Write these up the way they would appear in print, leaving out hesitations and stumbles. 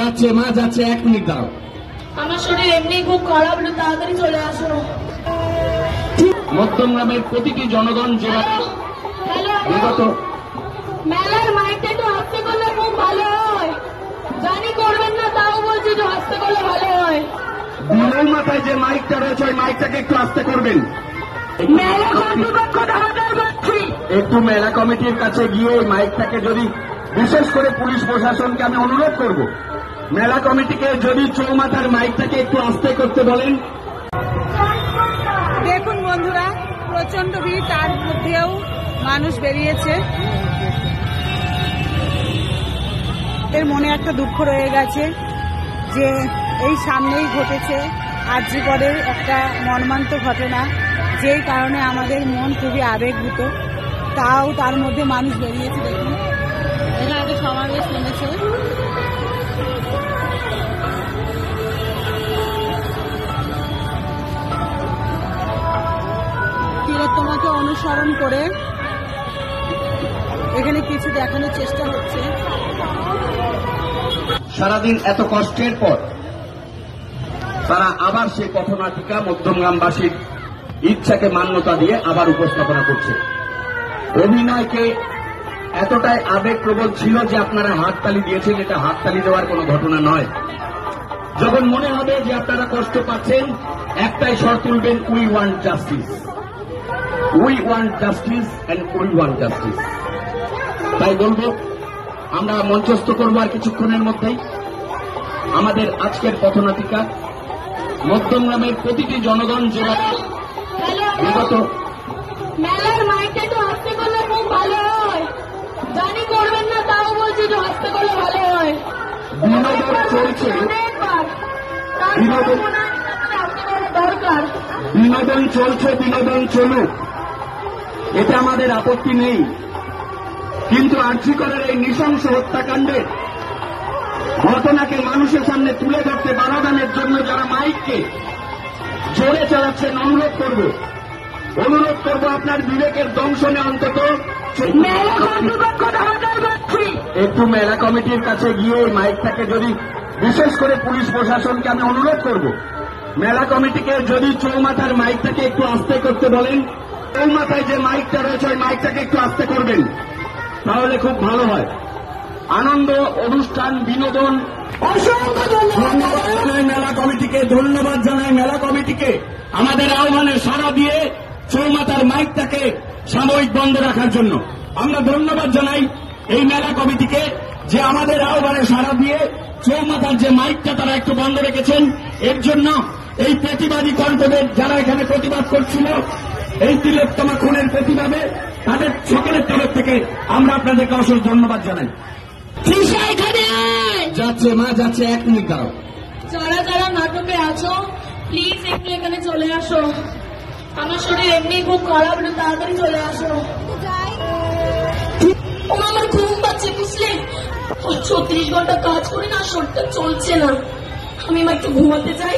যাচ্ছে মা যাচ্ছে, 1 মিনিট দাঁড়াও। আমার শরীর এমনি খুব খারাপ, তাড়াতাড়ি চলে আসো। মধ্যমগ্রামের প্রতিটি জনগণ যেভাবে বিগত মেলার মাইকটা একটু আস্তে করলে খুব ভালো হয়। জানি করবেন না, তাও বলছি যে আস্তে করলে ভালো হয়। বিলের মাথায় যে মাইকটা রয়েছে ওই মাইকটাকে একটু আস্তে করবেন। মেলা কর্তৃপক্ষ দাঁড়াতে পারছি। একটু মেলা কমিটির কাছে গিয়ে ওই মাইকটাকে যদি, বিশেষ করে পুলিশ প্রশাসনকে আমি অনুরোধ করব, মেলা কমিটিকে যদি চৌমাথার মাইকটাকে একটু আস্তে করতে বলেন। দেখুন বন্ধুরা, প্রচন্ড ভিড়, তার মধ্যেও মানুষ বেরিয়েছে। এর মনে একটা দুঃখ রয়ে গেছে যে এই সামনেই ঘটেছে আরজি করের একটা মর্মান্তিক ঘটনা, যেই কারণে আমাদের মন খুবই আবেগভূত। তাও তার মধ্যে মানুষ বেরিয়েছে। দেখুন এখানে একটা সমাবেশ নেমেছে। তিলোত্তমাকে অনুসরণ করে এখানে কিছু দেখানোর চেষ্টা হচ্ছে। সারাদিন এত কষ্টের পর তারা আবার সেই পথনাটিকা মধ্যমগ্রামবাসীর ইচ্ছাকে মান্যতা দিয়ে আবার উপস্থাপনা করছে। অভিনয়কে এতটাই আবেগপ্রবল ছিল যে আপনারা হাততালি দিয়েছেন। এটা হাততালি দেওয়ার কোনো ঘটনা নয়। যখন মনে হবে যে আপনারা কষ্ট পাচ্ছেন, একটাই স্বর তুলবেন, we want justice, we want justice and we want justice. তাই বলবো, আমরা মঞ্চস্থ করবো আর কিছুক্ষণের মধ্যেই আমাদের আজকের পথনাটিকা। মধ্যমগ্রামের প্রতিটি জনগণ যেভাবে বিগত মেলার মাইকটা একটু আস্তে করলে খুব ভালো হয়। জানি করবেন না, তাও বলছি যে আস্তে করলে ভালো হয়। বিনোদন চলছে, দরকার বিনোদন চলছে, বিনোদন চলুক, এতে আমাদের আপত্তি নেই। কিন্তু আরজি করের এই নৃশংস হত্যাকাণ্ডের ঘটনাকে মানুষের সামনে তুলে ধরতে বাধাদানের জন্য যারা মাইককে জোরে চালাচ্ছেন, অনুরোধ করব আপনার বিবেকের দংশনে অন্তত একটু মেলা কমিটির কাছে গিয়ে ওই মাইকটাকে যদি, বিশেষ করে পুলিশ প্রশাসনকে আমি অনুরোধ করব, মেলা কমিটিকে যদি চৌমাথার মাইকটাকে একটু আস্তে করতে বলেন। চৌমাথায় যে মাইকটা রয়েছে ওই মাইকটাকে একটু আস্তে করবেন, তাহলে খুব ভালো হয়। আনন্দ অনুষ্ঠান, বিনোদন, ধন্যবাদ জানাই মেলা কমিটিকে, ধন্যবাদ জানাই মেলা কমিটিকে আমাদের আহ্বানে সাড়া দিয়ে চৌমাথার মাইকটাকে সাময়িক বন্ধ রাখার জন্য। আমরা ধন্যবাদ জানাই এই মেলা কমিটিকে যে আমাদের আহ্বানে সাড়া দিয়ে চৌমাথার যে মাইকটা তারা একটু বন্ধ রেখেছেন। এর জন্য এই প্রতিবাদী কণ্ঠদের যারা এখানে প্রতিবাদ করছিল এই তিলোত্তমা খুনের প্রতিবাদে, তাদের সকলের তরফ থেকে আমরা আপনাদেরকে অসংখ্য ধন্যবাদ জানাই। যাচ্ছে মা যাচ্ছে, 1 মিনিট দাঁড়াও। যারা যারা নাটকে আছো, প্লিজ একটু এখানে চলে আসো। আমার শরীর এমনি খুব খারাপ, তাড়াতাড়ি চলে আসো। আমার ঘুম পাচ্ছে, বুঝলে? 36 ঘন্টা কাজ করি না, শরীরটা চলছে না। আমি একটু ঘুমাতে চাই।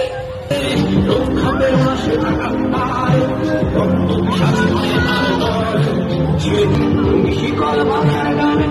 শিকল বাঁধার গানে